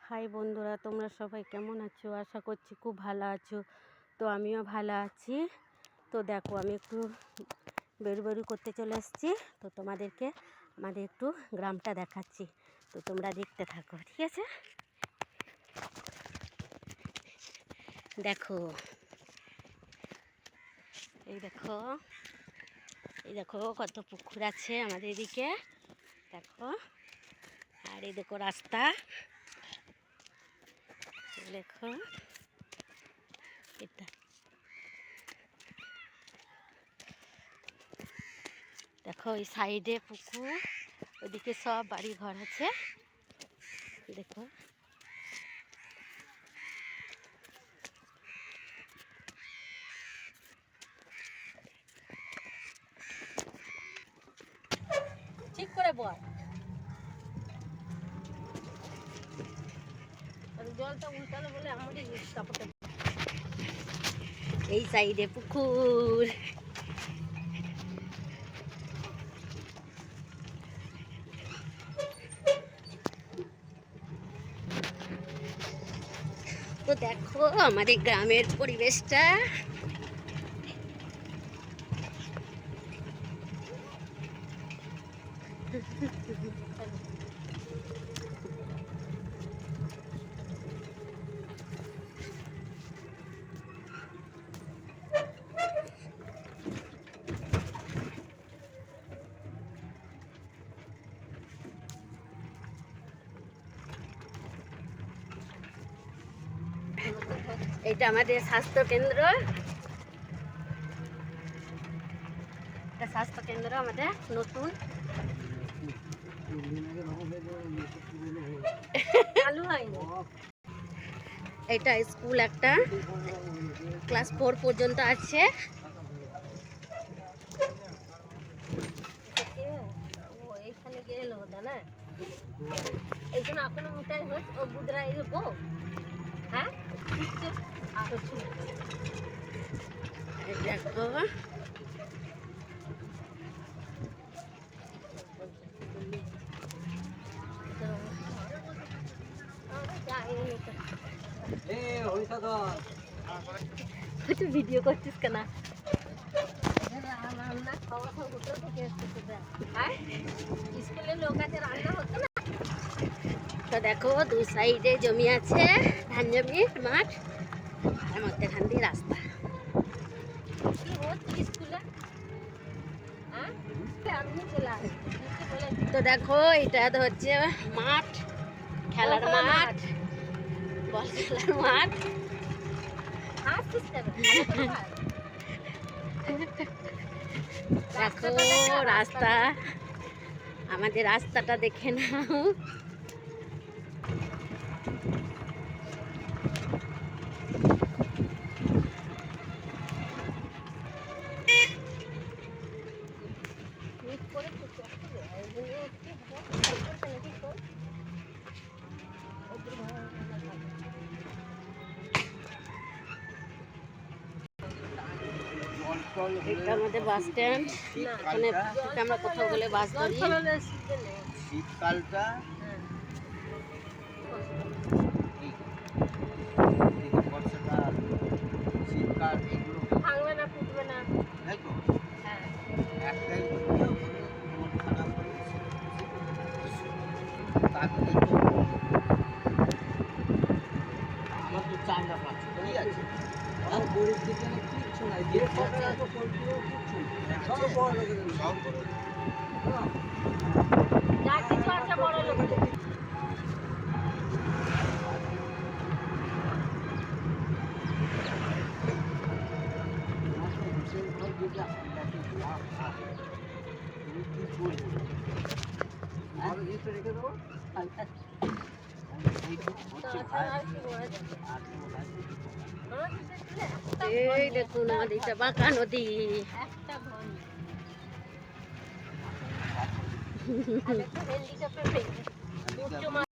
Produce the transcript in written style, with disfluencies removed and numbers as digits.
High বন্ধুরা, তোমরা সবাই কেমন আছো? আশা করছি খুব ভালো আছো। তো আমিও ভালো আছি। তো দেখো, আমি একটু বেরু করতে চলে এসেছি। তো তোমাদেরকে আমাদের একটু গ্রামটা দেখাচ্ছি। তো তোমরা দেখতে থাকো, ঠিক আছে? দেখো, এই দেখো, এই দেখো কত পুকুর আছে আমাদের এদিকে। দেখো, আর এই দেখো রাস্তা। দেখো এটা, দেখো ওই সাইডে পুকুর, ওইদিকে সব বাড়ি ঘর আছে। দেখো, ঠিক করে বল, জলটা উল্টালো বলে আমাদের কাপড়টা। এই সাইডে পুকুর, তো দেখো আমাদের গ্রামের পরিবেশটা। এটা আমাদের স্বাস্থ্য কেন্দ্র। এটা স্বাস্থ্য কেন্দ্র আমাদের নতুন চালু হয়নি। এটা স্কুল, একটা ক্লাস 4 পর্যন্ত আছে। এইখানে গেল না, এই জন্য এখনো মিটাই হচ্ছে ও বুদরা এরকম। হ্যাঁ, দেখো তুই ভিডিও করছিস কেন? স্কুলের লোক আছে, রান্না হতো না। তো দেখো দুই সাইডে জমি আছে, ধান জমি, মাঠ, আর মধ্যেখান দিয়ে রাস্তা। তো দেখো এটা তো হচ্ছে মাঠ, খেলার মাঠ, বল খেলার মাঠ। দেখো রাস্তা, আমাদের রাস্তাটা দেখে নাও। এটা আমাদের বাস স্ট্যান্ড। এখানে আমরা কোথাও গেলে বাস ধরি। শীতকালটা বর্ষাটা, শীতকাল এগুলো ভাঙবে না, ফুটবে না, তাই তো। হ্যাঁ, একটাই খারাপ আমার তো চাঁদা পাচ্ছে, ঠিক আছে। গরিব দিকে কিচ্ছু নাই, যা কিছু আছে বড় লোকদের। এই দেখুন নদীটা, বাঁকা নদী।